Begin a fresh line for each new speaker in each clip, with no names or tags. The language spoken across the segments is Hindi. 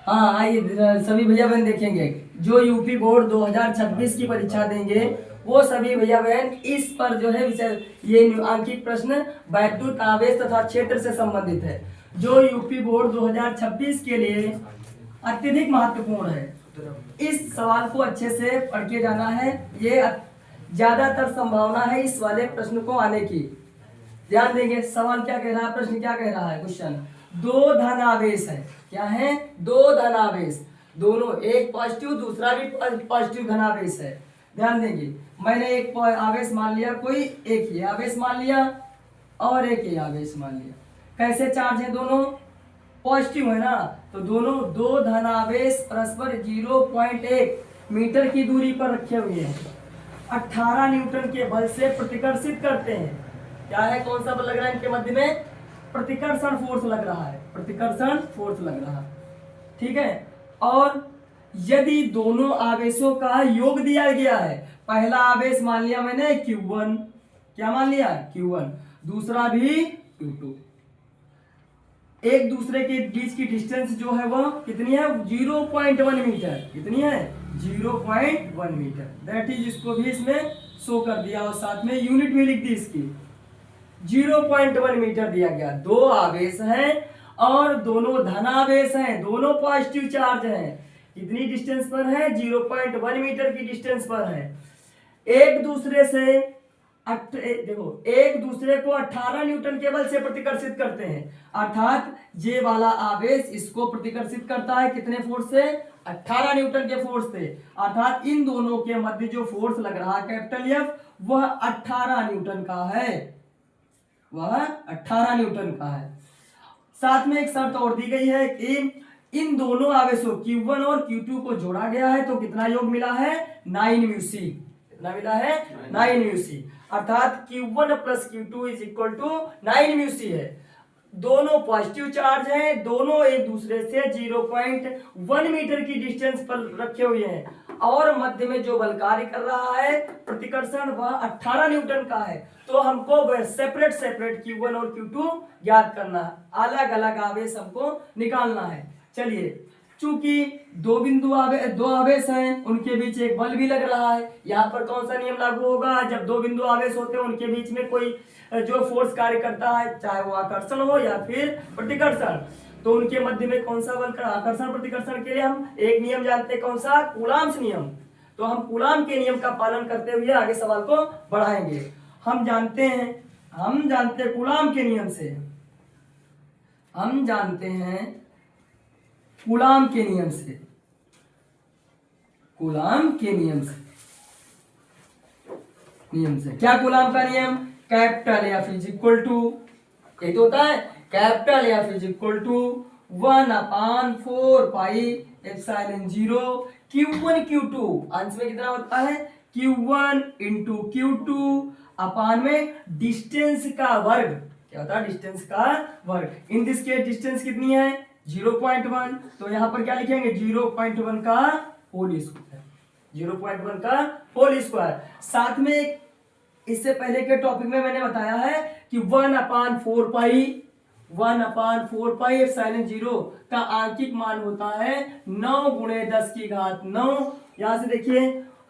हाँ आइए सभी भैया बहन देखेंगे जो यूपी बोर्ड 2026 की परीक्षा देंगे वो सभी भैया बहन इस पर जो है विषय ये आंकिक प्रश्न वैद्युत आवेश तथा क्षेत्र से संबंधित है जो यूपी बोर्ड 2026 के लिए अत्यधिक महत्वपूर्ण है। इस सवाल को अच्छे से पढ़ के जाना है। ये ज्यादातर संभावना है इस वाले प्रश्न को आने की। ध्यान देंगे सवाल क्या कह रहा है, प्रश्न क्या कह रहा है। क्वेश्चन दो धन आवेश है, क्या है, दो धन आवेश, दोनों एक पॉजिटिव दूसरा भी पॉजिटिव धन आवेश है। ध्यान देंगे मैंने एक आवेश मान लिया, कोई एक ये आवेश मान लिया और एक ये आवेश मान लिया। कैसे चार्ज है, दोनों पॉजिटिव है ना, तो दोनों दो धन आवेश परस्पर 0.1 मीटर की दूरी पर रखे हुए हैं। 18 न्यूटन के बल से प्रतिकर्षित करते हैं। क्या है, कौन सा बल लग रहा है इनके मध्य में, प्रतिकर्षण फोर्स लग रहा है, प्रतिकर्षण फोर्स लग रहा है। ठीक है, और यदि दोनों आवेशों का योग दिया गया है, पहला आवेश मान लिया मैंने Q1, क्या मान लिया Q1, दूसरा भी Q2, एक दूसरे के बीच की डिस्टेंस जो है वह कितनी है 0.1 मीटर, कितनी है 0.1 मीटर। दैट इज इसको भी इसमें शो कर दिया और साथ में यूनिट भी लिख दी इसकी, 0.1 मीटर दिया गया। दो आवेश हैं और दोनों धनावेश हैं, दोनों पॉजिटिव चार्ज हैं। कितनी डिस्टेंस पर है, 0.1 मीटर की डिस्टेंस पर है। एक दूसरे से देखो एक दूसरे को 18 न्यूटन के बल से प्रतिकर्षित करते हैं, अर्थात ये वाला आवेश इसको प्रतिकर्षित करता है कितने फोर्स से, 18 न्यूटन के फोर्स से। अर्थात इन दोनों के मध्य जो फोर्स लग रहा है कैपिटल एफ वह 18 न्यूटन का है, वह 18 न्यूटन का है। साथ में एक शर्त और दी गई है कि इन दोनों आवेशों Q1 और Q2 को जोड़ा गया है तो कितना योग मिला है 9 म्यू सी, कितना मिला है 9 म्यू सी, अर्थात Q1 plus Q2 is equal to 9 mu C है। दोनों पॉजिटिव चार्ज हैं, दोनों एक दूसरे से 0.1 मीटर की डिस्टेंस पर रखे हुए हैं और मध्य में जो बल कार्य कर रहा है प्रतिकर्षण वह 18 न्यूटन का है। तो हमको सेपरेट सेपरेट Q1 और Q2 ज्ञात करना है, अलग अलग आवेश हमको निकालना है। चलिए चूंकि दो आवेश हैं उनके बीच एक बल भी लग रहा है, यहाँ पर कौन सा नियम लागू होगा, जब दो बिंदु आवेश होते हैं उनके बीच में कोई जो फोर्स कार्य करता है चाहे वो आकर्षण हो या फिर प्रतिकर्षण, तो उनके मध्य में कौन सा बल, आकर्षण प्रतिकर्षण के लिए हम एक नियम जानते हैं, कौन सा, कूलाम्स नियम। तो हम कूलाम के नियम का पालन करते हुए आगे सवाल को बढ़ाएंगे। हम जानते हैं कूलाम के नियम से, हम जानते हैं कूलाम के नियम से, कूलाम के नियम से क्या कूलाम का नियम, capital F is equal to, एक तो होता है capital F is equal to 1/4 pi epsilon 0 Q1 Q2, अंश में कितना होता है Q1 इंटू Q2 अपान में डिस्टेंस का वर्ग, क्या होता है डिस्टेंस का वर्ग। इन दिस केस डिस्टेंस कितनी है 0.1, तो यहां पर क्या लिखेंगे 0.1 का होल स्क्वायर, 0.1 का होल स्क्वायर। साथ में इससे पहले के टॉपिक में मैंने बताया है कि 1/4 पाई एप्सिलॉन 0 का आंकिक मान होता है 9 × 10 की घात 9। यहां से देखिए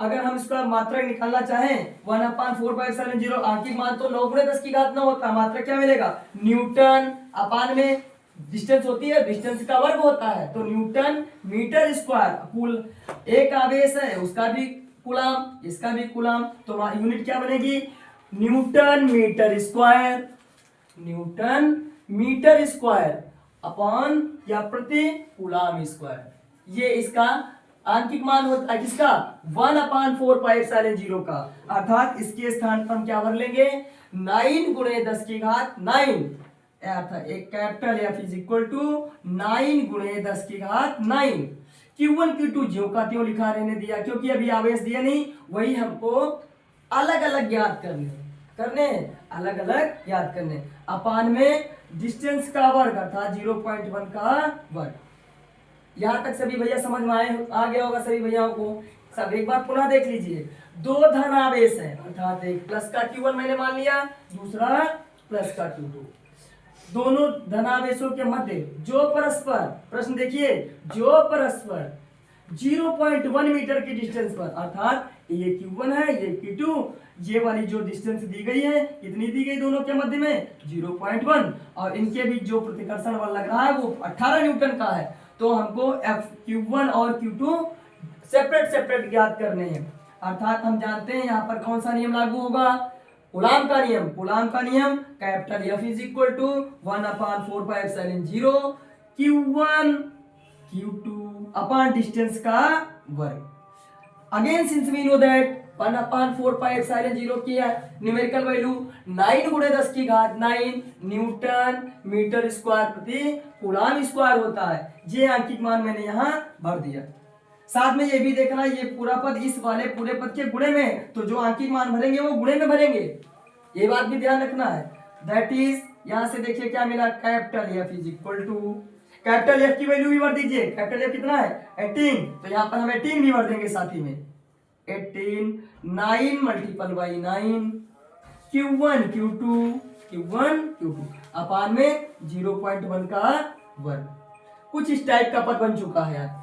अगर हम इसका मात्रक निकालना चाहें 1/4 पाई एप्सिलॉन 0 आंकिक मान तो 9 × 10 की घात 9 होता है, मात्रक क्या मिलेगा न्यूटन अपान में डिस्टेंस होती है, डिस्टेंस का वर्ग होता है तो न्यूटन मीटर स्क्वायर। कुल एक आवेश है उसका भी कूलाम इसका भी कूलाम, तो यूनिट क्या बनेगी newton metre square, newton metre square upon या प्रति कूलाम स्क्वायर। ये इसका आंकिक मान होता है किसका 1/4 पाई एप्सिलॉन 0 का, अर्थात इसके स्थान पर हम क्या भर लेंगे 9 × 10 की घात 9, अर्थात एक capital F is equal to 9 × 10 की घात 9। Q1 Q2 ज्यों का त्यों लिखा रहने दिया क्योंकि अभी आवेश दिया नहीं, वही हमको अलग अलग ज्ञात करने अलग अलग ज्ञात करने अपान में डिस्टेंस का वर्ग अर्थात 0.1 का वर्ग। यहां तक सभी भैया समझ में आ गया होगा सभी भैयाओं को। सब एक बार पुनः देख लीजिए, दो धन आवेश है अर्थात एक प्लस का Q1 मैंने मान लिया, दूसरा प्लस का Q2। दोनों धनावेशों के मध्य जो परस्पर, प्रश्न देखिए, जो परस्पर 0.1 मीटर की डिस्टेंस पर, अर्थात ये Q1 है, ये Q2, ये वाली जो डिस्टेंस दी गई है कितनी दी गई दोनों के मध्य में 0.1, और इनके बीच जो प्रतिकर्षण बल लग रहा है वो 18 न्यूटन का है। तो हमको Q1 और Q2 सेपरेट सेपरेट ज्ञात करने हैं। अर्थात हम जानते हैं यहाँ पर कौन सा नियम लागू होगा, कूलाम का नियम। कूलाम का नियम, capital F is equal to 1/4πε0 Q1 Q2 upon distance का वर्ग। Again since we know that 1/4πε0 की numerical value 9 × 10⁹ newton metre square प्रति कूलाम स्क्वायर होता है। ये अंकित मान मैंने यहाँ भर दिया। साथ में ये भी देखना, ये पूरा पद इस वाले पूरे पद के गुणे में है, तो जो अंकित मान भरेंगे वो गुणे में भरेंगे, ये बात भी ध्यान रखना है। दैट इज, यहाँ से देखिए क्या मिला, capital F is equal to, capital F की वैल्यू भी भर दीजिए। कैपिटल F कितना है 18, तो यहाँ पर हम 18 भी भर देंगे साथ ही में। 18 9 × 9 Q1 Q2 अपान में 0.1 का वर्ग। कुछ इस टाइप का पद बन चुका है यार।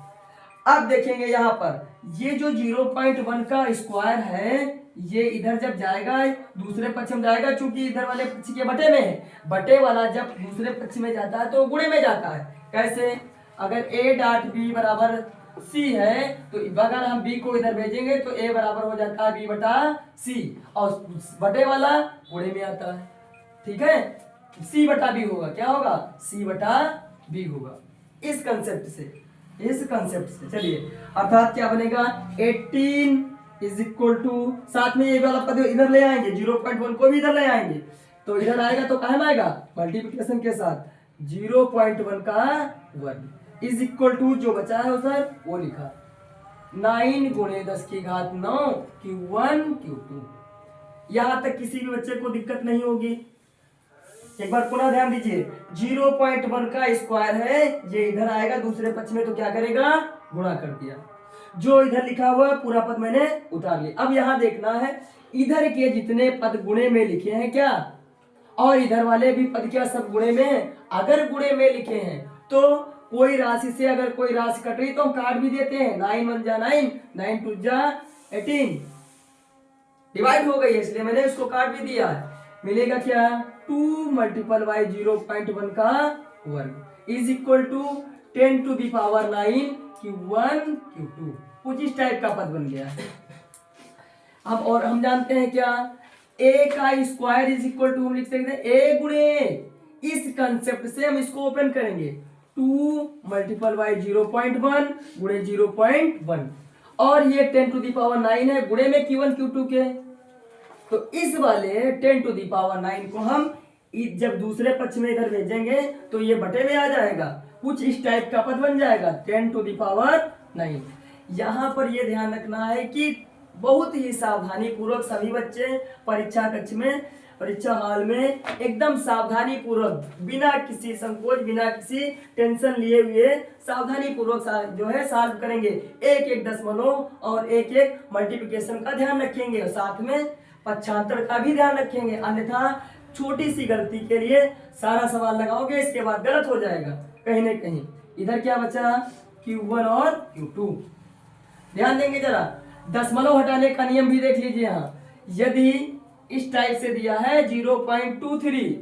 अब देखेंगे यहाँ पर ये जो 0.1 का स्क्वायर है, ये इधर जब जाएगा दूसरे पक्ष में जाएगा, चूंकि इधर वाले पक्ष के बटे में है, बटे वाला जब दूसरे पक्ष में जाता है तो गुणे में जाता है। कैसे, अगर A.B बराबर C है तो अगर हम B को इधर भेजेंगे तो A बराबर हो जाता है B/C, और बटे वाला गुणे में आता है। ठीक है, C/B होगा, क्या होगा C/B होगा। इस कंसेप्ट से चलिए, अर्थात क्या बनेगा 18 इज इक्वल टू, साथ में ये वाला पद इधर ले आएंगे, 0.1 को भी इधर ले आएंगे, तो इधर आएगा तो कहाँ में आएगा, मल्टीप्लिकेशन के साथ 0.1 का वर्ग इज इक्वल टू, जो बचा है सर वो लिखा 9 × 10⁹ Q1 Q2। यहां तक किसी भी बच्चे को दिक्कत नहीं होगी। एक बार पुनः ध्यान दीजिए, 0.1 का स्क्वायर है, ये इधर आएगा दूसरे पक्ष में तो क्या करेगा, गुणा कर दिया। जो इधर लिखा हुआ है पूरा पद मैंने उतार लिया। अब यहां देखना है इधर के जितने पद गुणे में लिखे हैं क्या, और इधर वाले भी पद क्या सब गुणे में है। अगर गुणे में लिखे हैं तो कोई राशि से अगर कोई राशि कट रही तो हम काट भी देते हैं। 9 1 जा 9, 9 2 जा 18, डिवाइड हो गई है इसलिए मैंने इसको काट भी दिया है। मिलेगा क्या, 2 × 0.1 का वर्ग is equal to 10⁹ Q1 Q2। कुछ इस टाइप का पद बन गया। अब और हम जानते हैं क्या, A का स्क्वायर इज इक्वल टू, हम लिख सकते हैं A गुणे, इस कंसेप्ट से हम इसको ओपन करेंगे 2 × 0.1 गुणे 0.1, और ये 10⁹ है गुणे में Q1 Q2 के, तो इस वाले 10⁹ को हम जब दूसरे पक्ष में इधर भेजेंगे तो ये बटे में आ जाएगा, कुछ इस टाइप का पद बन जाएगा 10⁹। यहाँ पर ये ध्यान रखना है कि बहुत ही सावधानी पूर्वक सभी बच्चे परीक्षा कक्ष में, परीक्षा हॉल में एकदम सावधानी पूर्वक, बिना किसी संकोच, बिना किसी टेंशन लिए हुए सावधानी पूर्वक जो है सॉल्व करेंगे। एक एक दशमलव और एक एक मल्टीप्लिकेशन का ध्यान रखेंगे, और साथ में पक्षांतर का भी ध्यान रखेंगे, अन्यथा छोटी सी गलती के लिए सारा सवाल लगाओगे, इसके बाद गलत हो जाएगा कहीं ना कहीं। इधर क्या बचा, Q1 और Q2। ध्यान देंगे जरा, दशमलव हटाने का नियम भी देख लीजिए। यहाँ यदि इस टाइप से दिया है 0.23,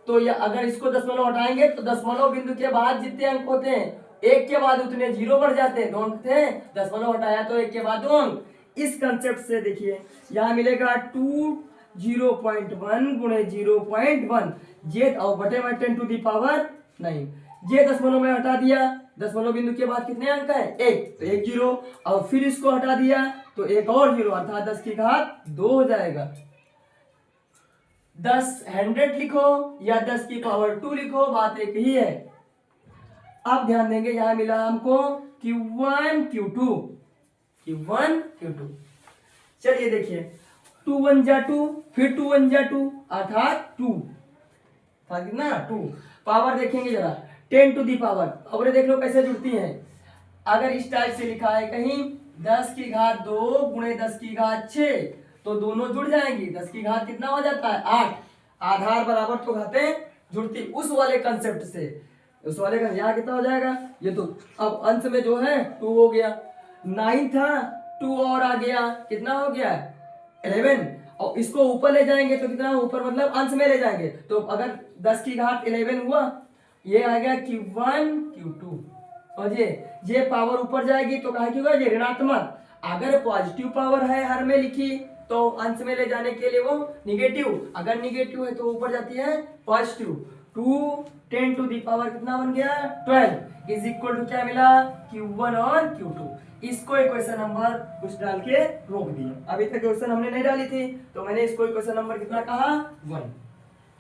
तो या अगर इसको दशमलव हटाएंगे तो दशमलव बिंदु के बाद जितने अंक होते हैं, एक के बाद उतने जीरो बढ़ जाते हैं, 2 अंक थे, दशमलव हटाया तो एक के बाद 2 अंक। इस कंसेप्ट से देखिए यहाँ मिलेगा 2 0.1 गुणे 0.1, ये और बटे में 10⁹, ये दशमलव में हटा दिया, दशमलव बिंदु के बाद कितने अंक है, 1, तो 1 0, और फिर इसको हटा दिया तो एक और 0, अर्थात 10⁻2 हो जाएगा। 10 100 लिखो या 10⁻2 लिखो, बात एक ही है। अब ध्यान देंगे, यहां मिला हमको Q1 Q2। चलिए देखिए, 2 1 जा 2, फिर 2 1 जा 2, अर्थात 2 था कितना, 2। पावर देखेंगे जरा, 10⁻, पावर देख लो कैसे जुड़ती हैं। अगर इस टाइप से लिखा है कहीं 10⁻2 गुणे 10⁻6, तो दोनों जुड़ जाएंगी। 10 की घात कितना हो जाता है, 8। आधार बराबर तो घातें जुड़ती उस वाले कंसेप्ट से, उस वाले का यहाँ कितना हो जाएगा, ये तो अब अंश में जो है 2 हो गया, 9 था 2 और आ गया, कितना हो गया 11, और इसको ऊपर ले जाएंगे तो कितना ऊपर मतलब अंश में ले जाएंगे, तो अगर 10 की घात 11 हुआ, ये आ गया Q1 Q2, समझिए ये पावर ऊपर जाएगी तो कहा क्यों ये ऋणात्मक, अगर पॉजिटिव पावर है हर में लिखी तो अंश में ले जाने के लिए वो निगेटिव, अगर निगेटिव है तो ऊपर जाती है पॉजिटिव, 2 10 टू दी पावर कितना बन गया 12 इज इक्वल टू क्या मिला Q1 और Q2। इसको इक्वेशन नंबर कुछ डाल के रोक दिया, अभी तक क्वेश्चन हमने नहीं डाली थी तो मैंने इसको इक्वेशन नंबर कितना कहा 1,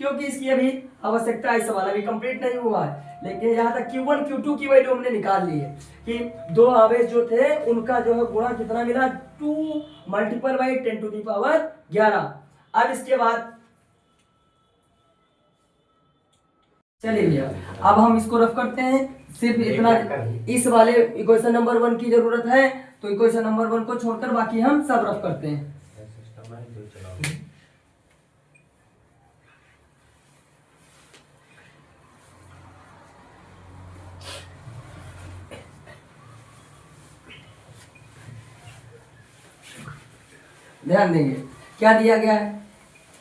क्योंकि इसकी अभी आवश्यकता है, सवाल अभी कंप्लीट नहीं हुआ है, लेकिन यहाँ तक Q1 Q2 की वैल्यू हमने निकाल ली है कि दो आवेश जो थे उनका जो है गुणा कितना मिला 2 multiple by 10 to the power 11। अब इसके बाद चलिए भैया अब हम इसको रफ करते हैं, सिर्फ इतना इस वाले इक्वेशन नंबर 1 की जरूरत है तो इक्वेशन नंबर 1 को छोड़कर बाकी हम सब रफ करते हैं। ध्यान देंगे क्या दिया गया है,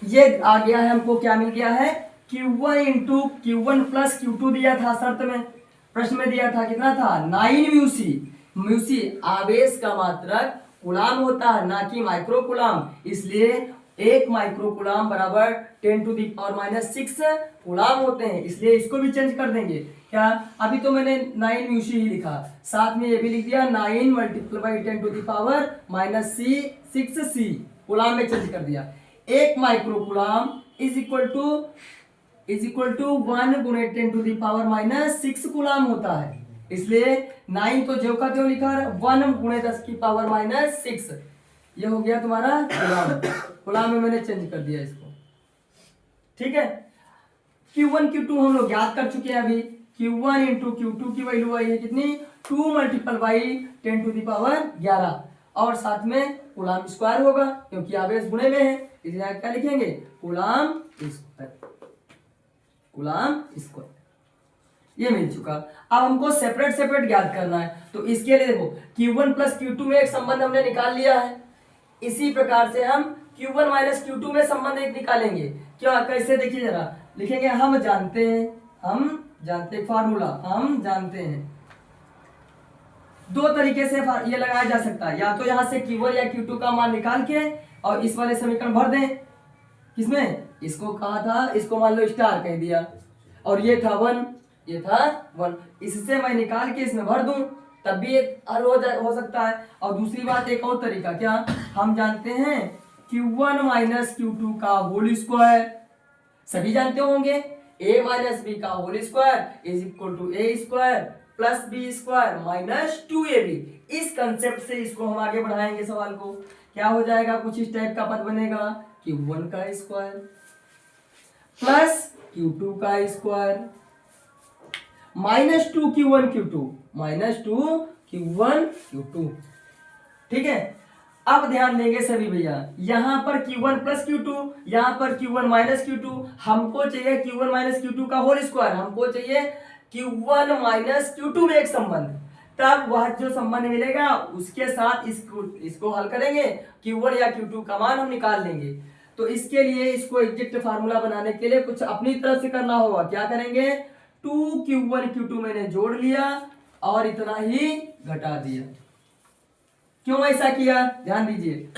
ये आ गया है हमको क्या मिल गया है Q1 into Q1 plus Q2 दिया था शर्त में, प्रश्न में दिया था कितना था 9 म्यूसी, म्यूसी आवेश का मात्रक कूलाम होता है ना कि माइक्रो कूलाम, इसलिए 1 माइक्रो कूलाम बराबर 10 to the power minus 6 coulomb होते हैं, इसलिए इसको भी चेंज कर देंगे क्या, अभी तो मैंने 9 म्यूसी ही लिखा, साथ में ये भी लिख दिया 9 multiply by 10 to the power minus 6 C coulomb में चेंज कर दिया, 1 micro coulomb is equal to 1 गुणे 10 to the power minus 6 coulomb होता है, इसलिए 9 तो जो का त्यों लिखा 1 गुणे 10 की पावर माइनस 6, ये हो गया तुम्हारा कूलाम, कूलाम में मैंने चेंज कर दिया इसको, ठीक है। Q1 Q2 हम लोग याद कर चुके हैं अभी, Q1 इंटू Q2 की वैल्यू आई है कितनी 2 multiple by 10 to the power 11 और साथ में कूलाम स्क्वायर होगा क्योंकि आवेश गुणे में है, इसलिए क्या लिखेंगे कूलाम स्क्वायर, कूलाम स्क्वायर, ये मिल चुका। अब हमको सेपरेट सेपरेट ज्ञात करना है तो इसके लिए देखो Q1 प्लस Q2 में एक संबंध हमने निकाल लिया है, इसी प्रकार से हम Q1 माइनस Q2 में संबंध एक निकालेंगे, क्या कैसे देखिए जरा, लिखेंगे हम जानते हैं फार्मूला, हम जानते हैं, दो तरीके से ये लगाया जा सकता है, या तो यहाँ से Q1 या Q2 का मान निकाल के और इस वाले समीकरण भर दें, किसमें इसको कहा था, इसको मान लो स्टार कह दिया और ये था 1, ये था 1, इससे मैं निकाल के इसमें भर दूं तब भी हल हो सकता है। और दूसरी बात एक और तरीका, क्या हम जानते हैं Q1 माइनस Q2 का होल स्क्वायर, सभी जानते होंगे a माइनस बी का whole square is equal to A square plus B square minus 2ab, इस कंसेप्ट से इसको हम आगे बढ़ाएंगे सवाल को, क्या हो जाएगा कुछ इस टाइप का पद बनेगा Q1 का स्क्वायर प्लस Q2 का square minus 2Q1 Q2 minus 2Q1 Q2, ठीक है। अब ध्यान देंगे सभी भैया, यहां पर Q1 प्लस Q2, यहां पर Q1 माइनस Q2, हमको चाहिए Q1 माइनस Q2 का होल स्क्वायर, हमको चाहिए Q1 माइनस Q2 में एक संबंध, तब वह जो संबंध मिलेगा उसके साथ इसको हल करेंगे, Q1 या Q2 का मान हम निकाल लेंगे। तो इसके लिए इसको एग्जैक्ट फार्मूला बनाने के लिए कुछ अपनी तरफ से करना होगा, क्या करेंगे 2Q1 Q2 मैंने जोड़ लिया और इतना ही घटा दिया, क्यों ऐसा किया ध्यान दीजिए,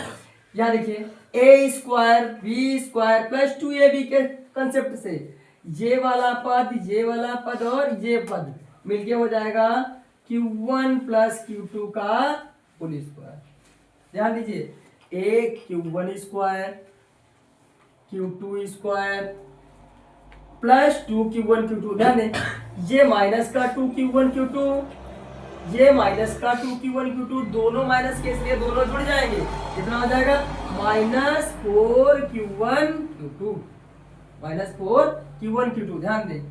यहां देखिए A square B square plus 2ab के कंसेप्ट से ये वाला पद और ये पद मिलके हो जाएगा Q1 प्लस Q2 का होल स्क्वायर, ध्यान दीजिए ए Q1 square Q2 square plus 2Q1 Q2, ध्यान दें ये माइनस का 2Q1 Q2, ये माइनस का 2Q1 Q2, दोनों माइनस के इसलिए दोनों जुड़ जाएंगे, कितना हो जाएगा minus 4Q1 Q2, minus 4Q1 Q2, ध्यान दें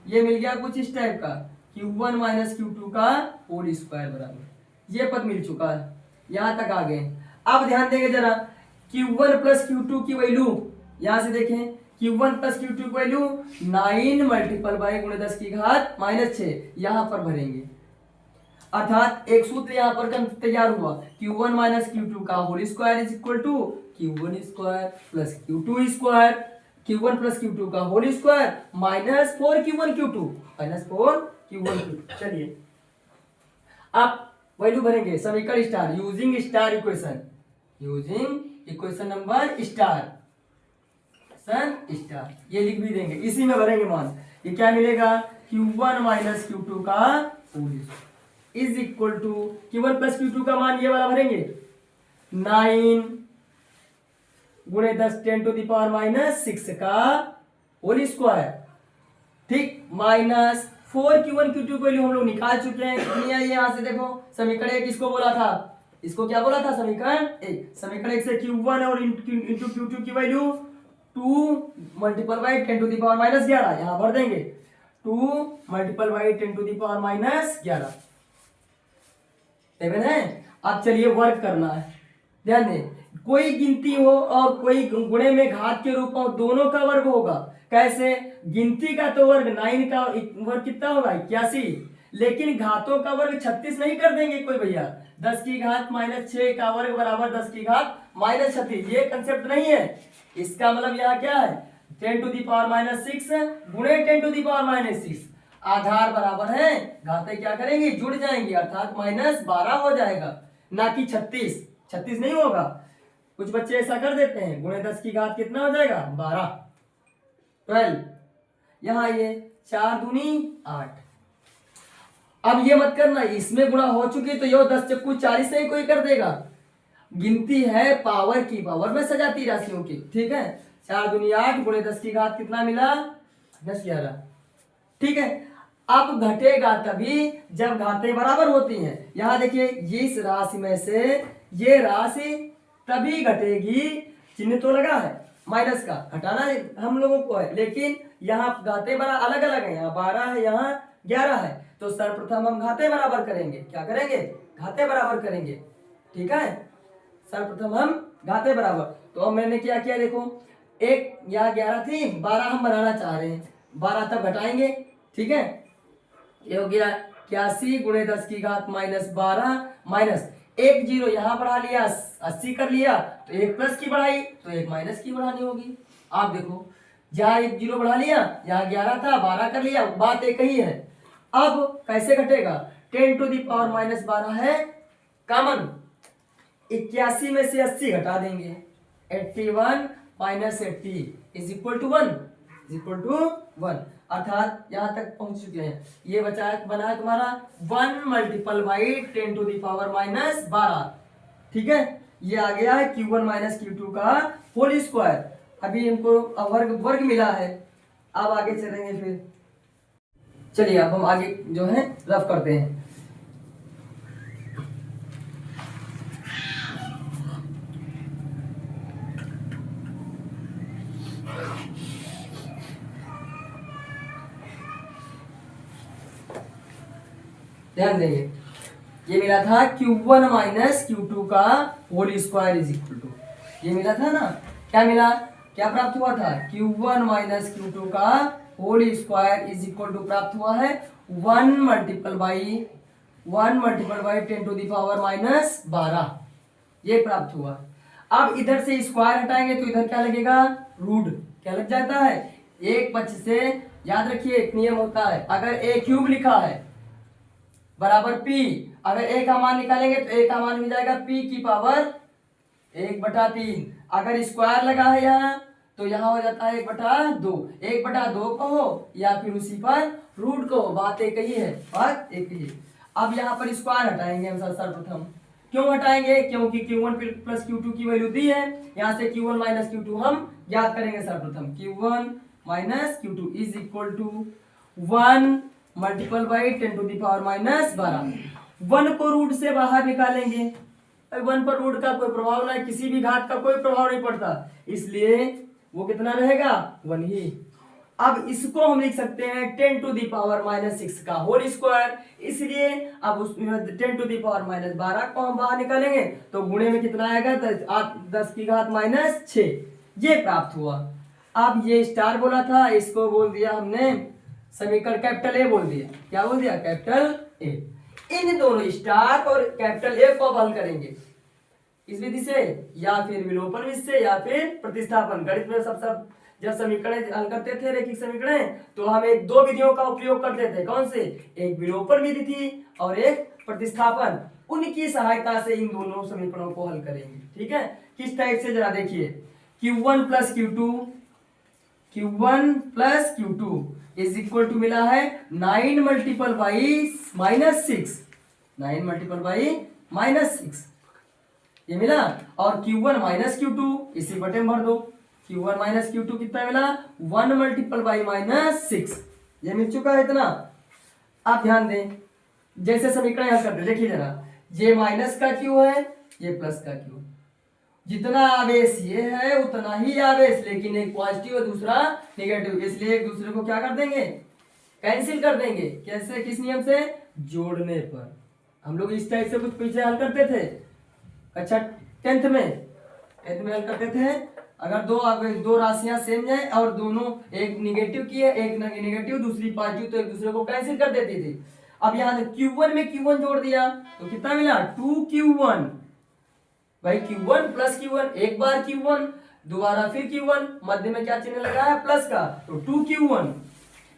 ये मिल गया कुछ इस टाइप का Q1 माइनस Q2 का होल स्क्वायर बराबर, ये पद मिल चुका है, यहां तक आ गए। अब ध्यान देंगे जरा Q1 प्लस Q2 की वैल्यू, यहां से देखें Q1 प्लस Q2 की वैल्यू 9 मल्टीपल बाई गुणे 10 की घात -6 यहां पर भरेंगे। अर्थात एक सूत्र यहां पर तैयार हुआ, Q1 माइनस Q2 का whole square is equal to Q1 square plus Q2 square, Q1 plus Q2 का whole square minus 4Q1 Q2 minus 4Q1 Q2। चलिए आप वैल्यू भरेंगे समीकरण star using star equation, using equation number star star, ये लिख भी देंगे, इसी में भरेंगे मान। ये क्या मिलेगा, Q1 माइनस Q2 का whole is equal to Q1 plus Q2 का मान ये वाला भरेंगे 9 गुणे 10 10 टू द पावर माइनस 6 का होल स्क्वायर, ठीक, माइनस 4Q1 Q2 की वैल्यू हम लोग निकाल चुके हैं, कितनी आई यहां से देखो, समीकरण एक इसको बोला था, इसको क्या बोला था, समीकरण एक। समीकरण एक से Q1 और इंटू Q2 की value 2 multiple by 10 to the power minus 11 यहां भर देंगे, 2 multiple by 10 to the power minus 11 7 है। अब चलिए वर्क करना है, ध्यान दें, कोई गिनती हो और कोई गुणे में घात के रूप में दोनों का वर्ग होगा। कैसे, गिनती का तो वर्ग 9 का वर्ग कितना होगा 81, लेकिन घातों का वर्ग 36 नहीं कर देंगे कोई भैया, 10 की घात -6 का वर्ग बराबर 10 की घात -36, ये कंसेप्ट नहीं है। इसका मतलब यहाँ क्या है 10 टू दी पावर -6 गुणे 10 टू दी पावर -6, आधार बराबर है, घातें क्या करेंगी जुड़ जाएंगी, अर्थात -12 हो जाएगा, ना कि 36 नहीं होगा। कुछ बच्चे ऐसा कर देते हैं, गुणे 10 की घात कितना हो जाएगा 12 12, यहां ये 4 दूनी 8। अब ये मत करना, इसमें गुणा हो चुकी तो यो 10 चक्कू 40 से ही कोई कर देगा, गिनती है पावर की पावर में सजाती राशियों की, ठीक है। 4 दूनी 8 गुणे 10 की घात कितना मिला 10 11, ठीक है। अब घटेगा तभी जब घातें बराबर होती हैं। यहां देखिए ये इस राशि में से ये राशि तभी घटेगी, चिन्ह तो लगा है माइनस का, घटाना हम लोगों को है, लेकिन यहाँ घाते बड़ा अलग अलग है, यहाँ 12 है यहाँ 11 है, तो सर्वप्रथम हम घाते बराबर करेंगे, क्या करेंगे घाते बराबर करेंगे, ठीक है। सर्वप्रथम हम घाते बराबर, तो अब मैंने क्या किया देखो, एक यहाँ 11 थी 12 हम बनाना चाह रहे हैं, 12 तब घटाएंगे, ठीक है। ये हो गया 81 गुणे 10 की घात -12 माइनस 1 0 यहाँ बढ़ा लिया 80 कर लिया, तो 1 प्लस की बढ़ाई तो 1 माइनस की बढ़ानी होगी। आप देखो जहाँ 1 0 बढ़ा लिया, यहाँ 11 था 12 कर लिया, बात एक ही है। अब कैसे घटेगा, 10 टू दी पावर -12 है कॉमन, 81 में से 80 घटा देंगे, 81 माइनस 80 इज इक्वल टू 1, अर्थात यहां तक पहुंच चुके हैं। ये बचा बना तुम्हारा 1 multiple by 10 to the power -12, ठीक है। ये आ गया है Q1 माइनस Q2 का होल स्क्वायर। अभी इनको वर्ग मिला है, अब आगे चलेंगे फिर। चलिए अब हम आगे जो है रफ करते हैं। ध्यान देंगे, ये मिला था Q1 माइनस Q2 का whole square is equal to, ये मिला था ना, क्या मिला, क्या प्राप्त हुआ था, Q1 माइनस Q2 का whole square is equal to प्राप्त हुआ है 1 multiple by 10 to the power -12, ये प्राप्त हुआ। अब इधर से स्क्वायर हटाएंगे तो इधर क्या लगेगा रूट, क्या लग जाता है, एक पक्ष से, याद रखिए एक नियम होता है, अगर a क्यूब लिखा है बराबर p, अगर a का मान निकालेंगे तो a का मान हो जाएगा p की पावर 1/3, अगर स्क्वायर लगा है यहाँ तो यहाँ हो जाता है 1/2, 1/2 कहो या फिर उसी पर रूट कहो, बात एक ही है, बात एक ही है। अब यहाँ पर स्क्वायर हटाएंगे हम सर्वप्रथम, क्यों हटाएंगे, क्योंकि Q1 प्लस Q2 की वैल्यू दी है, यहाँ से Q1 माइनस Q2 हम ज्ञात करेंगे सर्वप्रथम, Q1 minus Q2 is equal to 1 multiple by 10 to the power -12, 1 को रूट से बाहर निकालेंगे, 1 पर रूट का कोई प्रभाव नहीं, किसी भी घात का कोई प्रभाव नहीं पड़ता, इसलिए वो कितना रहेगा 1 ही। अब इसको हम लिख सकते हैं 10 टू दी पावर -6 का होल स्क्वायर, इसलिए अब उस 10 टू दी पावर -12 को हम बाहर निकालेंगे तो गुणे में कितना आएगा 10 की घात -6, ये प्राप्त हुआ। अब ये स्टार बोला था, इसको बोल दिया हमने समीकरण कैपिटल ए बोल दिया। क्या बोल दिया? Capital A. इन दोनों स्टार और कैपिटल ए को अब हल करेंगे इस विधि से, या फिर विलोपन विधि से, या फिर प्रतिस्थापन। गणित में सब जब समीकरण हल करते थे रैखिक समीकरण, तो हम एक दो विधियों का उपयोग करते थे। कौन से? एक विलोपन विधि थी और एक प्रतिस्थापन। उनकी सहायता से इन दोनों समीकरणों को हल करेंगे। ठीक है, किस टाइप से जरा देखिए। Q1 plus Q2 is equal to मिला है 9 मल्टीपल बाई -6, 9 मल्टीपल बाई -6 ये मिला। और Q1 माइनस Q2 इसी बटे में भर दो। Q1 माइनस Q2 कितना मिला? 1 मल्टीपल बाई -6 ये मिल चुका है इतना। आप ध्यान दें, जैसे समीकरण हल करते देखिए जरा, ये माइनस का Q है, ये प्लस का Q। जितना आवेश ये है उतना ही आवेश, लेकिन एक पॉजिटिव और दूसरा नेगेटिव, इसलिए एक दूसरे को क्या कर देंगे? कैंसिल कर देंगे। कैसे? किस नियम से? जोड़ने पर। हम लोग इस टाइप से कुछ पीछे हल करते थे। अच्छा, टेंथ में हल करते थे। अगर दो राशियां सेम जाए और दोनों एक निगेटिव की है, एक निगेटिव दूसरी पॉजिटिव, तो एक दूसरे को कैंसिल कर देती थी। अब यहाँ Q1 में Q1 जोड़ दिया तो कितना मिला? 2Q1 भाई। Q1 प्लस Q1, एक बार Q1 दोबारा फिर Q1, मध्य में क्या चिन्ह लगा है? प्लस का, तो 2Q1।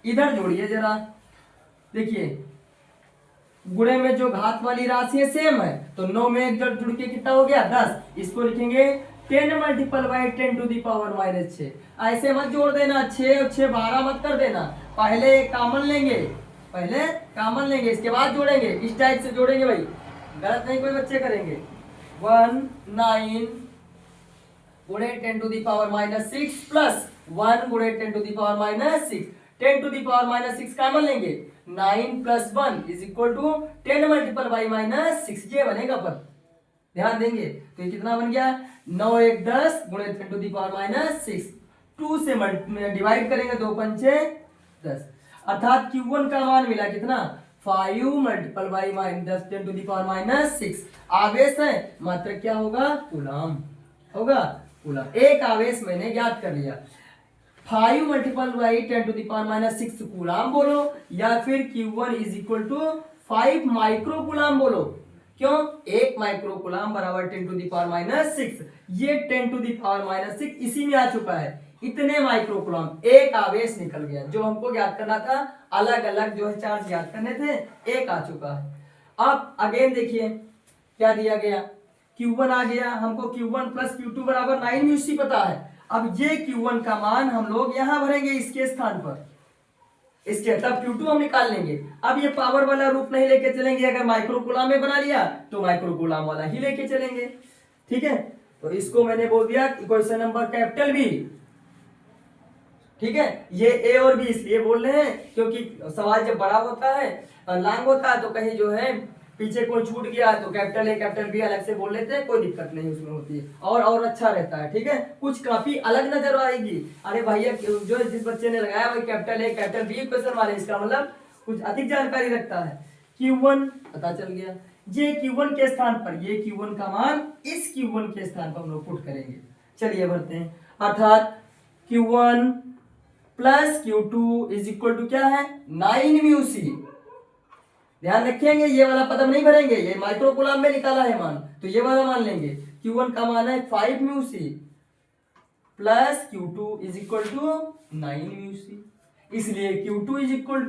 इधर जोड़िए जरा, देखिए गुणे में जो घात वाली राशि है सेम है, तो 9 में एक जुड़ के कितना हो गया? 10। इसको लिखेंगे 10 multiple by 10 to the power -6। ऐसे मत जोड़ देना, 6 और 6 12 मत कर देना। पहले कॉमन लेंगे, इसके बाद जोड़ेंगे। इस टाइप से जोड़ेंगे भाई, गलत नहीं कोई बच्चे करेंगे। 9 गुणे 10 टू दी पावर -6 प्लस 1 गुणे 10 to the power -6। 10 to the power -6 common लेंगे, 9 plus 1 is equal to 10 multiple by -6 ये बनेगा पर। ध्यान देंगे तो ये कितना बन गया? 9 1 10 गुणे 10 टू दी पावर -6। 2 से डिवाइड करेंगे, 2 पंचे 10, अर्थात Q1 का मान मिला कितना? 5 multiple by -10 10 to the power -6। आवेश है, मात्रक क्या होगा? कूलम होगा, कूलम। एक आवेश मैंने ज्ञात कर लिया। 5 multiple by 10 to the power -6 coulomb बोलो, या फिर Q1 is equal to 5 micro coulomb बोलो। क्यों? 1 माइक्रो कूलम बराबर 10 टू दी पावर -6। ये 10 टू दी पावर -6 इसी में आ चुका है। इतने माइक्रो कूलम, एक आवेश निकल गया। जो हमको ज्ञात करना था, अलग अलग जो है चार्ज ज्ञात करने थे, एक आ चुका है। अब अगेन देखिए क्या दिया गया। Q1 आ गया, हमको Q1 प्लस Q2 बराबर 9 म्यूसी पता है। अब ये Q1 का मान हम लोग यहां भरेंगे इसके स्थान पर, इसके, तब Q2 हम निकाल लेंगे। अब ये पावर वाला रूप नहीं लेके चलेंगे। अगर माइक्रो कूलम में बना लिया तो माइक्रो कूलम वाला ही लेके चलेंगे। ठीक है, तो इसको मैंने बोल दिया क्वेश्चन नंबर कैपिटल बी। ठीक है, ये ए और बी इसलिए बोल रहे हैं क्योंकि सवाल जब बड़ा होता है, लॉन्ग होता है, तो कहीं जो है पीछे कोई छूट गया तो कैपिटल ए कैपिटल बी अलग से बोल लेते हैं, कोई दिक्कत नहीं उसमें होती है, और अच्छा रहता है। ठीक है, कुछ काफी अलग नजर आएगी। अरे भैया जो जिस बच्चे ने लगाया वही capital A capital B question मारे, इसका मतलब कुछ अधिक जानकारी रखता है। Q1 पता चल गया, ये Q1 के स्थान पर, ये Q1 का मान इस Q1 के स्थान पर हम लोग पुट करेंगे। चलिए भरते हैं, अर्थात Q1 plus Q2 is equal to क्या है? 9 म्यूसी। ध्यान रखेंगे, ये वाला पद हम नहीं भरेंगे, ये माइक्रो कूलम में निकाला है मान, तो ये वाला मान लेंगे। Q1 का मान है 5 mu C plus Q2 is equal to 9 mu C, इसलिए Q2 is equal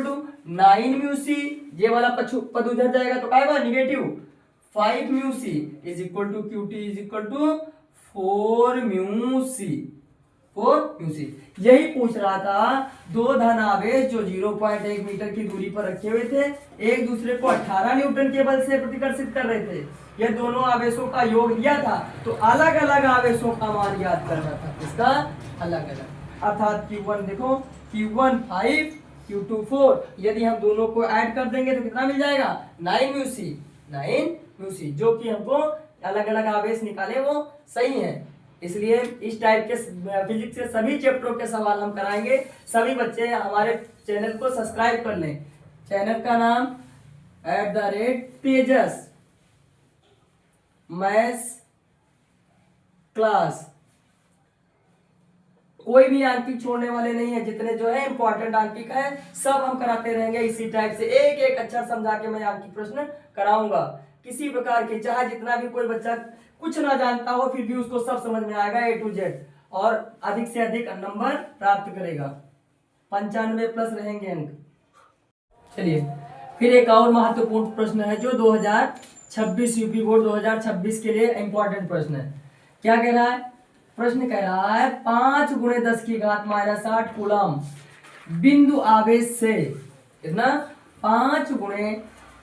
to 9 Meucci. ये वाला पद उधर जाएगा तो क्या होगा? Negative. 5 mu C is equal to Q2 is equal to 4 mu C. यही पूछ रहा था, दो धन आवेश जो 0.1 मीटर की दूरी पर रखे हुए थे, एक दूसरे को 18 न्यूटन के बल से प्रतिकर्षित कर रहे थे। यह दोनों आवेशों का योग दिया था, तो अलग अलग आवेशों का मान याद करना था, इसका अलग अलग। अर्थात Q1 देखो, Q1 5 Q2 4, यदि हम दोनों को ऐड कर देंगे तो कितना मिल जाएगा? 9 म्यूसी। जो कि हमको अलग अलग आवेश निकाले वो सही है। इसलिए इस टाइप के फिजिक्स के सभी चैप्टरों के सवाल हम कराएंगे। सभी बच्चे हमारे चैनल को सब्सक्राइब कर लें। चैनल का नाम @तेजस मैथ्स क्लास। कोई भी आंकिक छोड़ने वाले नहीं है, जितने जो है इंपॉर्टेंट आंकिक है सब हम कराते रहेंगे इसी टाइप से, एक एक अक्षर समझा के मैं आंकिक प्रश्न कराऊंगा किसी प्रकार के, चाहे जितना भी कोई बच्चा कुछ ना जानता हो फिर भी उसको सब समझ में आएगा A to Z, और अधिक से अधिक नंबर प्राप्त करेगा, 95 प्लस रहेंगे अंक। चलिए फिर एक और महत्वपूर्ण प्रश्न है जो 2026 यूपी बोर्ड 2026 के लिए इंपॉर्टेंट प्रश्न है। क्या कह रहा है? प्रश्न कह रहा है 5 × 10⁻⁸ कूलम बिंदु आवेश से कितना 5 ×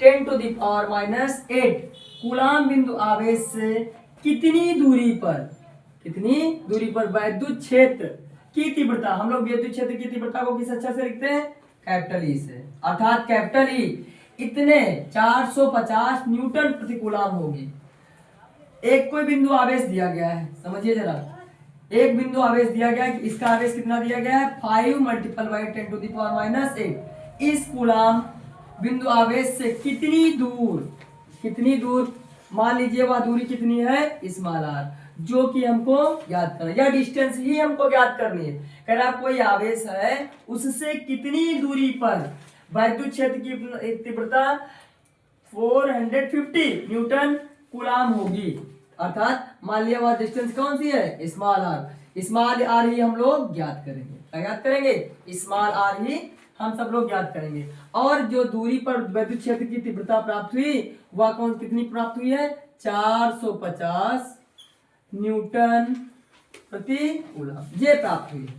10⁻⁸ कूलम बिंदु आवेश से कितनी दूरी पर वैद्युत क्षेत्र की तीव्रता, हम लोग विद्युत क्षेत्र की तीव्रता को किस अक्षर से लिखते हैं? कैपिटल ई से, अर्थात कैपिटल ई इतने 450 न्यूटन प्रति कूलम होगी। एक कोई बिंदु आवेश दिया गया है, समझिए जरा, एक बिंदु आवेश दिया गया है, इसका आवेश कितना दिया गया है? 5 × 10⁻⁸ इस कूलम बिंदु आवेश से कितनी दूर मान लीजिए वह दूरी कितनी है? स्मॉल आर, जो कि हमको याद करना है, या डिस्टेंस ही हमको याद करनी है। कह रहा कोई आवेश है उससे कितनी दूरी पर वैद्युत क्षेत्र की तीव्रता 450 न्यूटन कूलम होगी, अर्थात मान लिया वह डिस्टेंस कौन सी है? स्मॉल आर ही हम लोग ज्ञात करेंगे। क्या ज्ञात करेंगे? स्मॉल आर ही हम सब लोग याद करेंगे। और जो दूरी पर वैद्युत क्षेत्र की तीव्रता प्राप्त हुई वह कितनी प्राप्त हुई है? 450 न्यूटन प्रति कूलम, ये प्राप्त हुई है।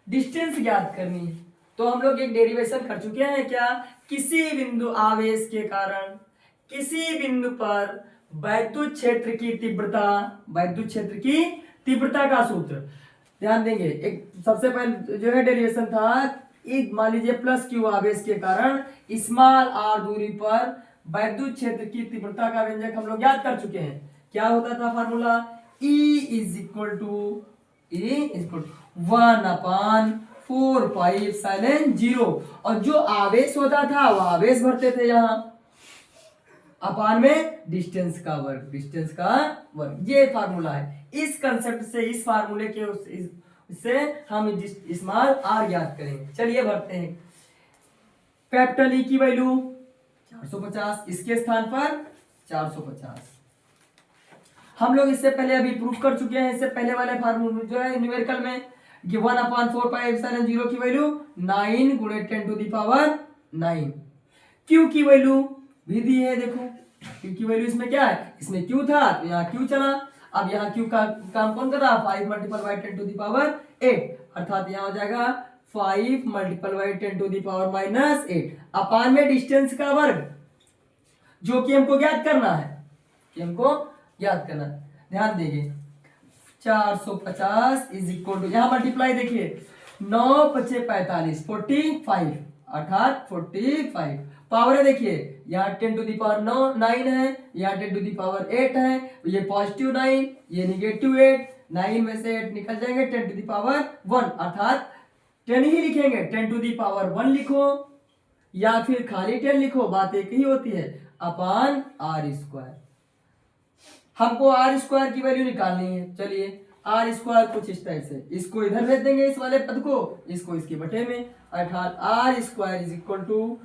डिस्टेंस ज्ञात करनी है तो हम लोग एक डेरिवेशन कर चुके हैं। क्या? किसी बिंदु आवेश के कारण किसी बिंदु पर वैद्युत क्षेत्र की तीव्रता का सूत्र ध्यान देंगे। एक सबसे पहले जो है डेरिवेशन था, एक मान लीजिए प्लस क्यू आवेश के कारण स्मॉल आर दूरी पर वैद्युत क्षेत्र की तीव्रता का व्यंजक हम लोग याद कर चुके हैं। क्या होता था फार्मूला? E = 1/4πε0, और जो आवेश होता था वह आवेश भरते थे यहाँ अपान में डिस्टेंस का वर्ग, ये फार्मूला है। इस कंसेप्ट से, इस फार्मूले के उससे हम स्मॉल आर ज्ञात करेंगे। चलिए भरते हैं। कैपिटल ई की वैल्यू 450, इसके स्थान पर 450। हम लोग इससे पहले अभी प्रूफ कर चुके हैं, इससे पहले वाले फार्मूले जो है न्यूमेरिकल में 1/4πε0 की वैल्यू 9 × 10⁹। क्यू की वैल्यू भी दी है, देखो क्यू की वैल्यू इसमें क्या है? इसमें क्यू था तो यहाँ क्यू चला, अब यहाँ क्यू का काम कौन कर रहा? 5 × 10⁸, अर्थात यहाँ हो जाएगा 5 × 10⁻⁻8 अपान में डिस्टेंस का वर्ग, जो कि हमको ज्ञात करना है, ध्यान देंगे। 450 = यहाँ मल्टीप्लाई देखिए, 9 × 5 = 45, 45 अर्थात 45। पावर देखिए, यहाँ 10⁹ है, यहाँ 10⁸ है, ये पॉजिटिव 9, ये निगेटिव 8, 9 में से 8 निकल जाएंगे, 10⁻1 अर्थात 10 ही लिखेंगे। 10⁻1 लिखो या फिर खाली 10 लिखो, बात एक ही होती है, अपान r²। हमको r² की वैल्यू निकालनी है। चलिए r² कुछ इस टाइप से, इसको इधर भेज देंगे इस वाले पद को, इसको इसके बटे में, अर्थात r² =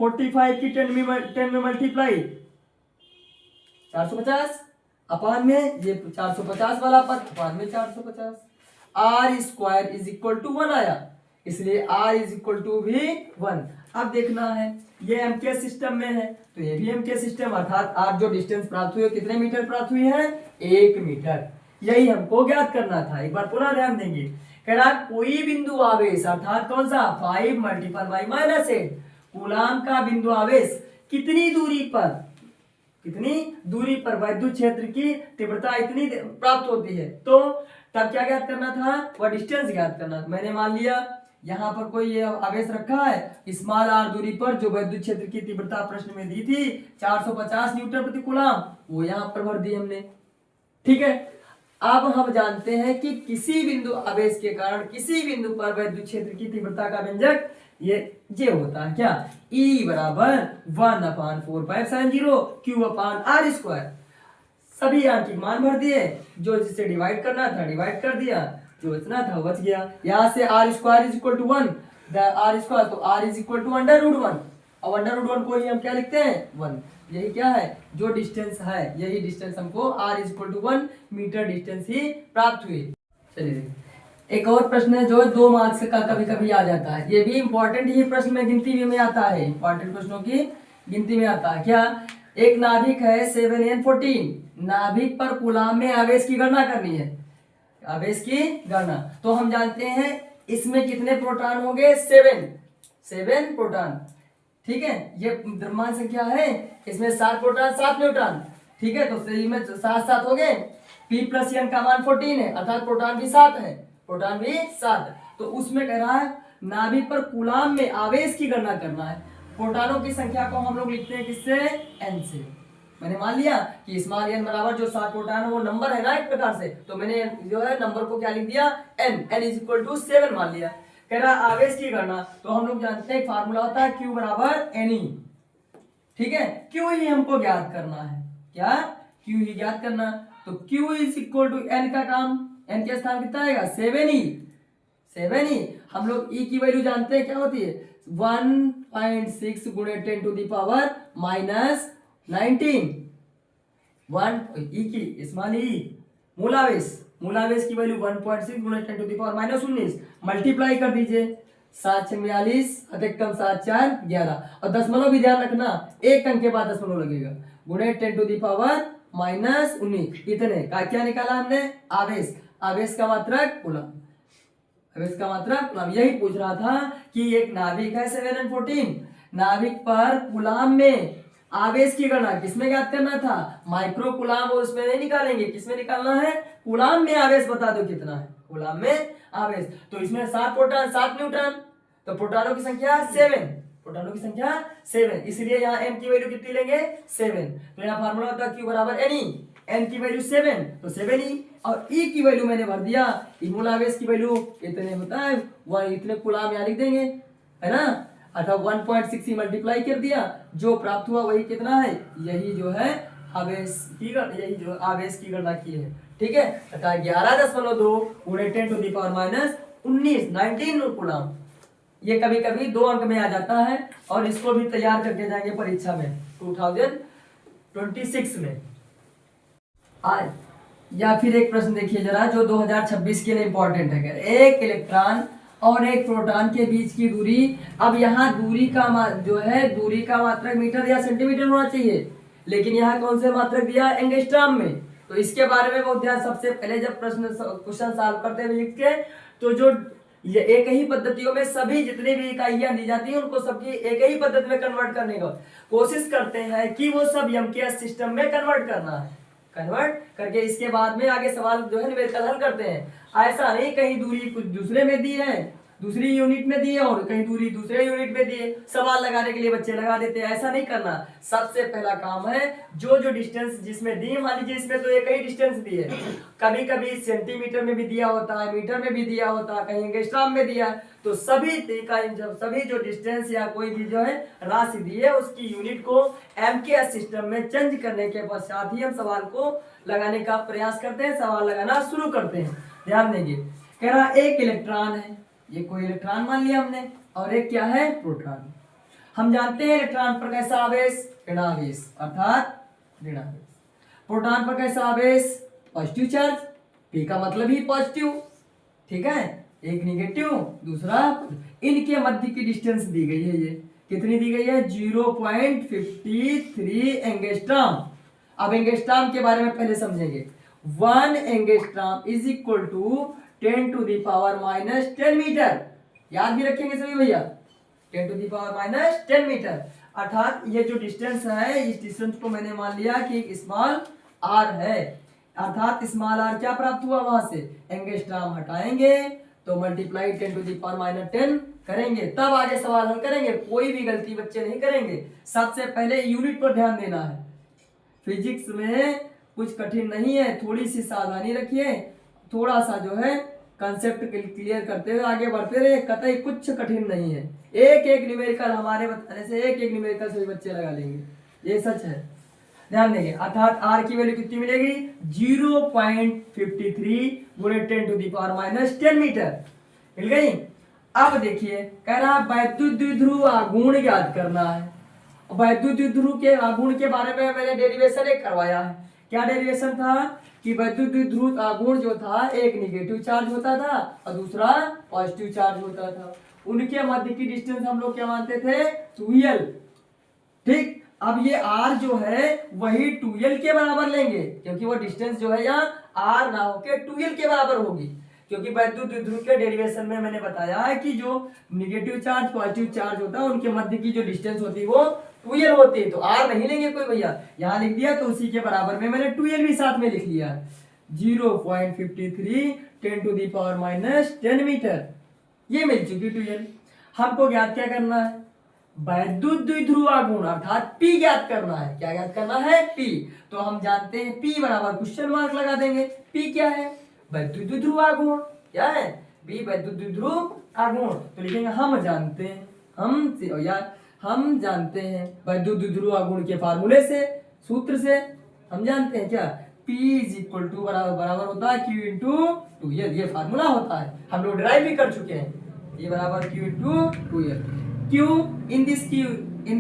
45 की 10 में मल्टीप्लाई 450 अपान में ये 450 वाला पद अपान में 450, r² = 1 आया, इसलिए r भी 1। अब देखना है ये एमके सिस्टम में है तो ये भी एमके सिस्टम, अर्थात r जो डिस्टेंस प्राप्त हुई है कितने मीटर प्राप्त हुई है? 1 मीटर। यही हमको ज्ञात करना था। एक बार पुनः ध्यान देंगे, कह रहा कोई बिंदु आवेश अर्थात कौन सा? 5 × 10⁻⁻8 कूलम का बिंदु आवेश कितनी दूरी पर वैद्युत क्षेत्र की तीव्रता इतनी प्राप्त होती है, तो तब क्या ज्ञात करना था? वह डिस्टेंस ज्ञात करना। मैंने मान लिया यहाँ पर कोई ये आवेश रखा है स्मॉल आर दूरी पर, जो वैद्युत क्षेत्र की तीव्रता प्रश्न में दी थी 450 न्यूटन प्रति कूलम, वो यहाँ पर भर दी हमने। ठीक है, अब हम जानते हैं कि किसी बिंदु आवेश के कारण किसी बिंदु पर वैद्युत क्षेत्र की तीव्रता का व्यंजक ये होता है क्या? E = 1/4πε0 Q/r²। सभी आंकिक मान भर दिए, जो जिसे डिवाइड करना था डिवाइड कर दिया, जो बचना था बच गया। यहाँ से R square is equal to 1, R square, तो R is equal to under root 1। अब अंडर रूट 1 को ही हम क्या लिखते हैं 1। यही क्या है जो डिस्टेंस है, यही डिस्टेंस हमको R is equal to 1 metre distance ही प्राप्त हुई। चलिए देखिए एक और प्रश्न है जो 2 मार्क्स का कभी कभी आ जाता है, ये भी इंपॉर्टेंट ही प्रश्न में गिनती में आता है, इंपॉर्टेंट प्रश्नों की गिनती में आता है। क्या, एक नाभिक है 7n14, नाभिक पर कूलाम में आवेश की गणना करनी है, आवेश की गणना। तो हम जानते हैं इसमें कितने प्रोटॉन होंगे, 7 प्रोटॉन। ठीक है, ये द्रव्यमान संख्या है, इसमें 7 प्रोटॉन 7 न्यूट्रॉन। ठीक है, तो सही में 7 हो गए। P प्लस n का मान 14 है, अर्थात प्रोटॉन भी 7 है, प्रोटॉन भी 7 है। तो उसमें कह रहा है नाभिक पर कूलाम में आवेश की गणना करना है। प्रोटॉनों की संख्या को हम लोग लिखते हैं किससे, n से। मैंने मान लिया कि स्मॉल n बराबर जो 7 प्रोटॉन है वो नंबर है ना एक प्रकार से, तो मैंने जो है नंबर को क्या लिख दिया n इज इक्वल टू 7 मान लिया। कह रहा आवेश की गणना, तो हम लोग जानते हैं फार्मूला होता है Q बराबर Ne। ठीक है, Q ही हमको ज्ञात करना है, क्या Q ही ज्ञात करना। तो Q is equal to n का काम, n के स्थान कितना आएगा 7e। हम लोग E की वैल्यू जानते हैं क्या होती है 1.6 गुणे 10 to the power minus 19। 1 E की स्मॉल e मूलावेश की वैल्यू 1.6 गुणे 10 to the power minus 19, multiply कर दीजिए 7 6 42 अधिकतम 7 4 11, और दशमलव भी ध्यान रखना, एक अंक के बाद दशमलव लगेगा, गुणे 10 टू द पावर माइनस 19। इतने का क्या निकाला हमने, आवेश का मात्रक कूलम, आवेश का मात्रक कूलम। यही पूछ रहा था कि एक नाभिक है 7n14, नाभिक पर कूलम में आवेश की गणना किसमें ज्ञात करना था, माइक्रो कूलम, और उसमें नहीं निकालेंगे, किसमें निकालना है, कूलम में आवेश बता दो कितना है, कूलम में आवेश। तो इसमें 7 प्रोटॉन 7 न्यूट्रॉन, तो प्रोटॉनों की संख्या 7, इसलिए यहाँ n की वैल्यू कितनी लेंगे 7। तो यहाँ फार्मूला होता है Q बराबर Ne, n की वैल्यू 7 तो 7e, और E की वैल्यू मैंने भर दिया, मूल आवेश की वैल्यू इतने होता है, वह इतने कूलम यहाँ लिख देंगे, है ना, अर्थात 1.6 मल्टीप्लाई कर दिया, जो प्राप्त हुआ वही कितना है, यही जो है आवेश की गणना, यही जो आवेश की गणना की है। ठीक है, अर्थात 11.2 गुणे 10 to the power minus 19 coulomb. ये कभी कभी 2 अंक में आ जाता है, और इसको भी तैयार करके जाएंगे परीक्षा में 2026 में आज। या फिर एक प्रश्न देखिए जरा जो 2026 के लिए इंपॉर्टेंट है, एक इलेक्ट्रॉन और एक प्रोटॉन के बीच की दूरी। अब यहाँ दूरी का दूरी का मात्रक मीटर या सेंटीमीटर होना चाहिए, लेकिन यहाँ कौन से मात्रक दिया, एंगस्ट्रॉम में। तो इसके बारे में बहुत ध्यान, सबसे पहले जब क्वेश्चन सॉल्व करते हुए लिख के, तो जो ये एक ही पद्धतियों में सभी जितनी भी इकाइयां दी जाती हैं उनको सबकी एक ही पद्धति में कन्वर्ट करने का कोशिश करते हैं कि वो सब एमकेएस सिस्टम में कन्वर्ट करना है, कन्वर्ट करके इसके बाद में आगे सवाल जो है न्यूमेरिकल हल करते हैं। ऐसा नहीं कहीं दूरी कुछ दूसरे में दी है, दूसरी यूनिट में दी है, और कहीं दूरी दूसरे यूनिट में दी है, सवाल लगाने के लिए बच्चे लगा देते हैं, ऐसा नहीं करना। सबसे पहला काम है जो डिस्टेंस जिसमें दी, मान लीजिए इसमें तो एक ही डिस्टेंस दी है, कभी कभी सेंटीमीटर में भी दिया होता है, मीटर में भी दिया होता है, कहीं एंगस्ट्रॉम में दिया है, तो सभी जो डिस्टेंस या कोई भी जो है राशि दी है उसकी यूनिट को एमकेएस सिस्टम में चेंज करने के पश्चात ही हम सवाल को लगाने का प्रयास करते हैं, सवाल लगाना शुरू करते हैं। ध्यान देंगे, कह रहा एक इलेक्ट्रॉन है, ये कोई इलेक्ट्रॉन मान लिया हमने, और एक क्या है प्रोटॉन। हम जानते हैं इलेक्ट्रॉन पर कैसा आवेश, ऋणावेश, अर्थात ऋणावेश। प्रोटॉन पर कैसा आवेश, पॉजिटिव चार्ज, पी का मतलब ही पॉजिटिव। ठीक है, एक निगेटिव दूसरा, इनके मध्य की डिस्टेंस दी गई है, ये कितनी दी गई है 0.53 एंगस्ट्रॉम। अब एंगस्ट्रॉम के बारे में पहले समझेंगे। 1 angstrom is equal to 10 to the power minus 10 metre. याद भी रखेंगे सभी भैया, 10 to the power minus 10 metre, अर्थात ये जो डिस्टेंस है इस डिस्टेंस को मैंने मान लिया कि स्मॉल आर है, अर्थात स्मॉल आर क्या प्राप्त हुआ वहां से, एंगस्ट्रॉम हटाएंगे तो multiply 10 to the power minus 10 करेंगे, तब आगे सवाल हल करेंगे। कोई भी गलती बच्चे नहीं करेंगे, सबसे पहले यूनिट पर ध्यान देना है। फिजिक्स में कुछ कठिन नहीं है, थोड़ी सी सावधानी रखिए, थोड़ा सा जो है कंसेप्ट क्लियर करते हुए आगे बढ़ते रहे, कतई कुछ कठिन नहीं है। एक एक न्यूमेरिकल हमारे बताने से एक न्यूमेरिकल सभी बच्चे लगा लेंगे, ये सच है। ध्यान देंगे, अर्थात आर की वैल्यू कितनी मिलेगी 0.53 गुणे 10⁻⁻10 मीटर मिल गई। अब देखिए कह रहा वैद्युत द्विध्रुव आघूर्ण ज्ञात करना है। वैद्युत द्विध्रुव के आघूर्ण के बारे में मैंने डेरिवेशन एक करवाया है। क्या डेरिवेशन था कि वैद्युत द्विध्रुव आघूर्ण जो था एक निगेटिव चार्ज होता था और दूसरा पॉजिटिव चार्ज होता था। उनके मध्य की डिस्टेंस हम लोग क्या मानते थे 2l। ठीक, अब ये r जो है वही 2l के बराबर लेंगे क्योंकि वो डिस्टेंस जो है यहाँ r ना होके 2l के बराबर होगी, क्योंकि वैद्युत द्विध्रुव के डेरिवेशन में मैंने बताया है कि जो निगेटिव चार्ज पॉजिटिव चार्ज होता है उनके मध्य की जो डिस्टेंस होती है वो 2l होती है। तो r नहीं लेंगे कोई भैया, यहाँ लिख दिया तो उसी के बराबर में मैंने 2l भी साथ में लिख लिया 0.53 10⁻⁻10 मीटर, ये मिल चुकी 2l। हमको ज्ञात क्या करना है वैद्युत द्विध्रुव आघूर्ण अर्थात P ज्ञात करना है। क्या ज्ञात करना है P, तो हम जानते हैं P बराबर क्वेश्चन मार्क लगा देंगे। P क्या है वैद्युत द्विध्रुव आघूर्ण, क्या है P वैद्युत द्विध्रुव आघूर्ण, तो लिखेंगे हम जानते हैं, हम जानते हैं वैद्युत द्विध्रुव आघूर्ण के फार्मूले से, सूत्र से हम जानते हैं क्या P बराबर होता है Q इंटू 2l, ये फार्मूला होता है, हम लोग डिराइव भी कर चुके हैं। ये बराबर Q into 2l। Q in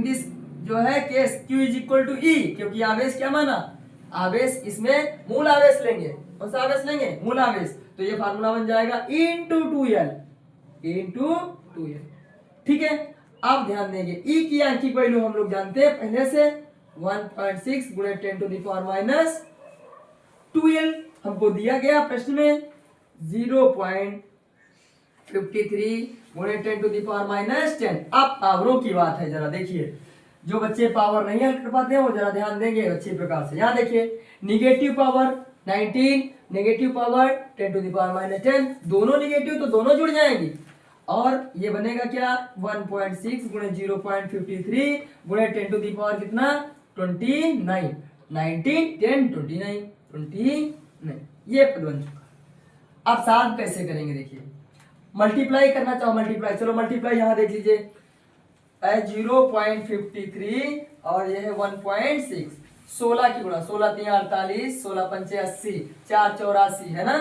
this जो है case Q is equal to E, क्योंकि आवेश क्या माना आवेश, इसमें मूल आवेश लेंगे। कौन सा आवेश लेंगे मूल आवेश, तो ये फार्मूला बन जाएगा E इंटू 2l। ठीक है, अब ध्यान देंगे E की आंशिक वैल्यू हम लोग जानते हैं पहले से 1.6 गुणे 10⁻⁻12l हमको दिया गया प्रश्न में 0.53 गुणे 10⁻⁻10। अब पावरों की बात है, जरा देखिए जो बच्चे पावर नहीं हल कर पाते हैं वो जरा ध्यान देंगे अच्छी प्रकार से। यहाँ देखिए निगेटिव पावर 19, नेगेटिव पावर 10⁻⁻10, दोनों निगेटिव तो दोनों जुड़ जाएंगी और ये बनेगा क्या 1.6 गुणे 0.53 गुणे 10⁻कितना 29, 19 10 29, ये पद बन चुका। अब साथ कैसे करेंगे देखिए, मल्टीप्लाई करना चाहो मल्टीप्लाई, चलो मल्टीप्लाई यहाँ देख लीजिए 0.53 और ये है 1.6, 16 की गुणा 16 3 48, 16 पंचे 80, 4 84 है ना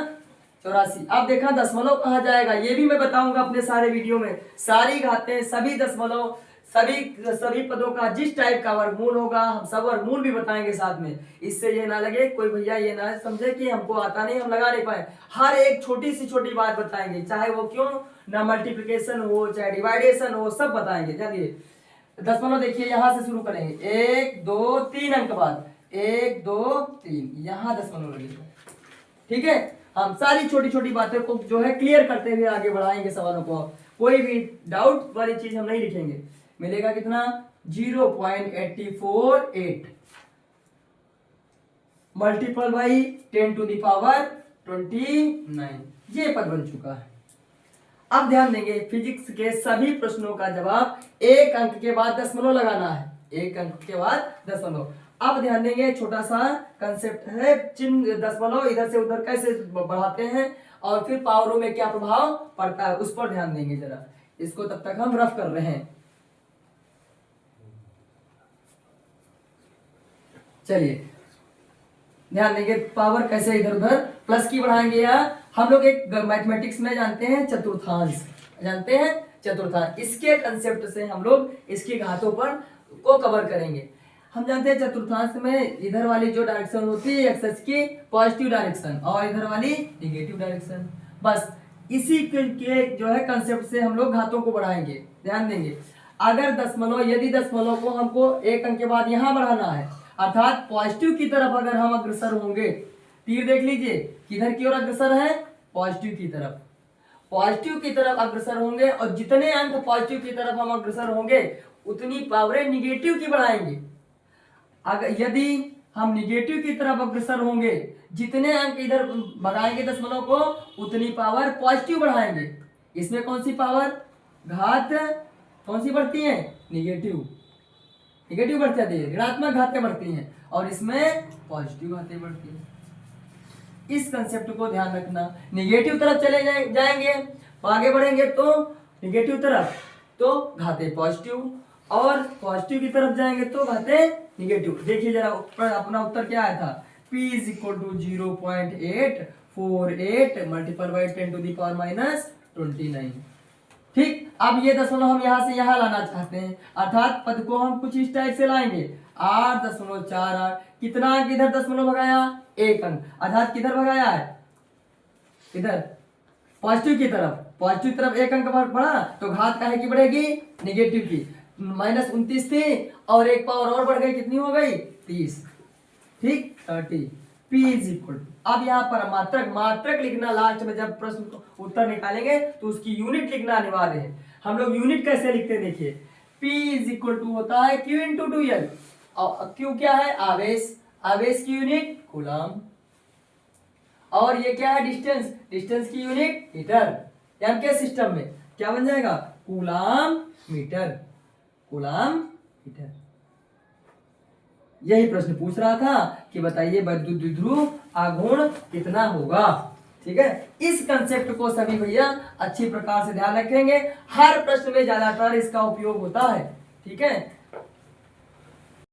84। अब देखा दशमलव कहाँ जाएगा ये भी मैं बताऊंगा अपने सारे वीडियो में, सारी घातें सभी दशमलव सभी पदों का जिस टाइप का वर्गमूल होगा हम सब वर्गमूल भी बताएंगे साथ में। इससे ये ना लगे कोई भैया ये ना समझे कि हमको आता नहीं हम लगा नहीं पाए, हर एक छोटी सी छोटी बात बताएंगे, चाहे वो क्यों ना मल्टीप्लिकेशन हो चाहे डिवाइडेशन हो सब बताएंगे। चलिए दशमलव देखिए यहाँ से शुरू करेंगे 1 2 3 अंक बाद 1 2 3 यहाँ दशमलव लगेगा। ठीक है, हम सारी छोटी छोटी बातें को जो है क्लियर करते हुए आगे बढ़ाएंगे सवालों को, कोई भी डाउट वाली चीज हम नहीं लिखेंगे। मिलेगा कितना 0.848 मल्टीपल बाई 10⁻29, ये पद बन चुका है। अब ध्यान देंगे फिजिक्स के सभी प्रश्नों का जवाब एक अंक के बाद दशमलव लगाना है, एक अंक के बाद दशमलव। अब ध्यान देंगे छोटा सा कंसेप्ट है, चिन्ह दशमलव इधर से उधर कैसे बढ़ाते हैं और फिर पावरों में क्या प्रभाव पड़ता है उस पर ध्यान देंगे जरा, इसको तब तक हम रफ कर रहे हैं। चलिए ध्यान देंगे पावर कैसे इधर उधर प्लस की बढ़ाएंगे। या हम लोग एक मैथमेटिक्स में जानते हैं चतुर्थांश, जानते हैं चतुर्थांश, इसके कंसेप्ट से हम लोग इसकी घातों पर को कवर करेंगे। हम जानते हैं चतुर्थांश में इधर वाली जो डायरेक्शन होती है एक्स की पॉजिटिव डायरेक्शन और इधर वाली निगेटिव डायरेक्शन, बस इसी के जो है कंसेप्ट से हम लोग घातों को बढ़ाएंगे। ध्यान देंगे अगर दशमलव यदि दशमलव को हमको एक अंक के बाद यहाँ बढ़ाना है अर्थात पॉजिटिव की तरफ अगर हम अग्रसर होंगे, तीर देख लीजिए किधर की ओर अग्रसर है पॉजिटिव की तरफ, पॉजिटिव की तरफ अग्रसर होंगे और जितने अंक पॉजिटिव की तरफ हम अग्रसर होंगे उतनी पावरें निगेटिव की बढ़ाएंगे। अगर यदि हम निगेटिव की तरफ अग्रसर होंगे जितने अंक इधर बढ़ाएंगे दशमलव को उतनी पावर पॉजिटिव बढ़ाएंगे। इसमें कौन सी पावर घात कौन सी बढ़ती है निगेटिव, निगेटिव बढ़ती जाती है, ऋणात्मक घातें बढ़ती हैं और इसमें पॉजिटिव घातें बढ़ती हैं। इस कंसेप्ट को ध्यान रखना, निगेटिव तरफ चले जाएंगे आगे बढ़ेंगे तो निगेटिव तरफ तो घातें पॉजिटिव और पॉजिटिव की तरफ जाएंगे तो कहते निगेटिव। देखिए जरा ऊपर अपना उत्तर क्या आया था, P is equal to 0.848 multiple by 10⁻⁻29। ठीक, अब ये दशमलव हम यहाँ से यहाँ लाना चाहते हैं, अर्थात पद को हम कुछ इस टाइप से लाएंगे 8.48। कितना अंक इधर दशमलव भगाया, 1 अंक, अर्थात किधर भगाया है, इधर पॉजिटिव की तरफ। पॉजिटिव की तरफ 1 अंक बढ़ा तो घात काहे की बढ़ेगी, नेगेटिव की। -29 थी और एक पावर और बढ़ गई, कितनी हो गई, 30। ठीक, 30। P इज इक्वल टू, अब यहाँ पर मात्रक लिखना, लास्ट में जब प्रश्न उत्तर निकालेंगे तो उसकी यूनिट लिखना अनिवार्य है। हम लोग यूनिट कैसे लिखते हैं, देखिए P इज इक्वल टू होता है Q इंटू 2L। Q क्या है, आवेश, आवेश की यूनिट कूलम, और ये क्या है, डिस्टेंस, डिस्टेंस की यूनिट मीटर। यानी के सिस्टम में क्या बन जाएगा, कूलम मीटर, कूलम मीटर। यही प्रश्न पूछ रहा था कि बताइए वैद्युत द्विध्रुव आघूर्ण कितना होगा। ठीक है, इस कंसेप्ट को सभी भैया अच्छी प्रकार से ध्यान रखेंगे, हर प्रश्न में ज्यादातर इसका उपयोग होता है। ठीक है।